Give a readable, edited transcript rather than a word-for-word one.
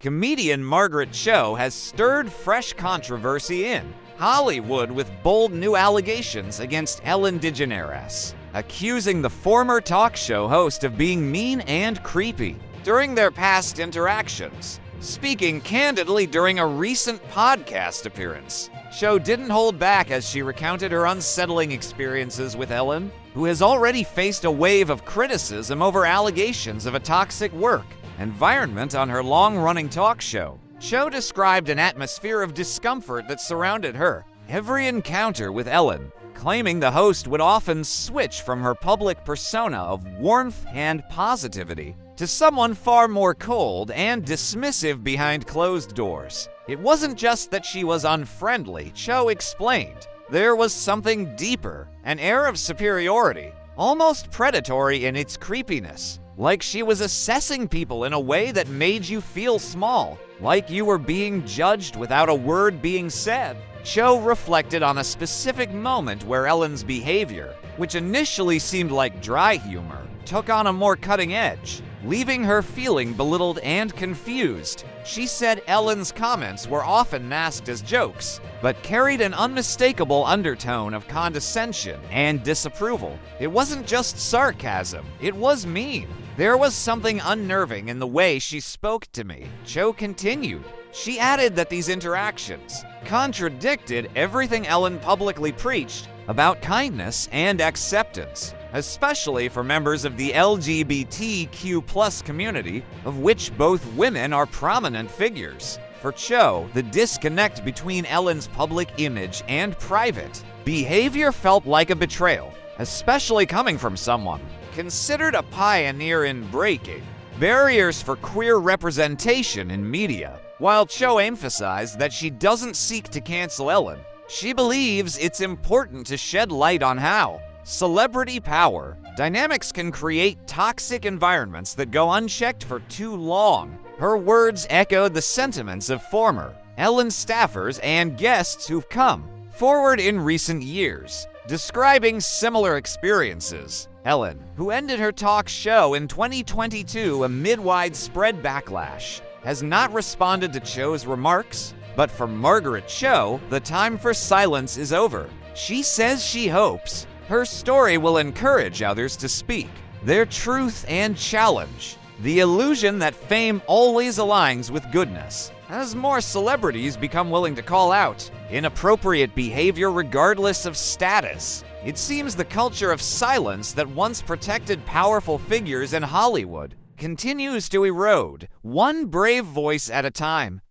Comedian Margaret Cho has stirred fresh controversy in Hollywood with bold new allegations against Ellen DeGeneres, accusing the former talk show host of being mean and creepy during their past interactions. Speaking candidly during a recent podcast appearance, Cho didn't hold back as she recounted her unsettling experiences with Ellen, who has already faced a wave of criticism over allegations of a toxic work environment on her long-running talk show. Cho described an atmosphere of discomfort that surrounded her every encounter with Ellen, claiming the host would often switch from her public persona of warmth and positivity to someone far more cold and dismissive behind closed doors. It wasn't just that she was unfriendly, Cho explained. There was something deeper, an air of superiority, almost predatory in its creepiness, like she was assessing people in a way that made you feel small, like you were being judged without a word being said. Cho reflected on a specific moment where Ellen's behavior, which initially seemed like dry humor, took on a more cutting edge, leaving her feeling belittled and confused. She said Ellen's comments were often masked as jokes, but carried an unmistakable undertone of condescension and disapproval. It wasn't just sarcasm, it was mean. There was something unnerving in the way she spoke to me, Cho continued. She added that these interactions contradicted everything Ellen publicly preached about kindness and acceptance, especially for members of the LGBTQ+ community, of which both women are prominent figures. For Cho, the disconnect between Ellen's public image and private behavior felt like a betrayal, especially coming from someone considered a pioneer in breaking barriers for queer representation in media. While Cho emphasized that she doesn't seek to cancel Ellen, she believes it's important to shed light on how celebrity power dynamics can create toxic environments that go unchecked for too long. Her words echoed the sentiments of former Ellen staffers and guests who've come forward in recent years, describing similar experiences. Ellen, who ended her talk show in 2022 amid widespread backlash, has not responded to Cho's remarks, but for Margaret Cho, the time for silence is over. She says she hopes her story will encourage others to speak their truth and challenge the illusion that fame always aligns with goodness, as more celebrities become willing to call out inappropriate behavior regardless of status. It seems the culture of silence that once protected powerful figures in Hollywood continues to erode, one brave voice at a time.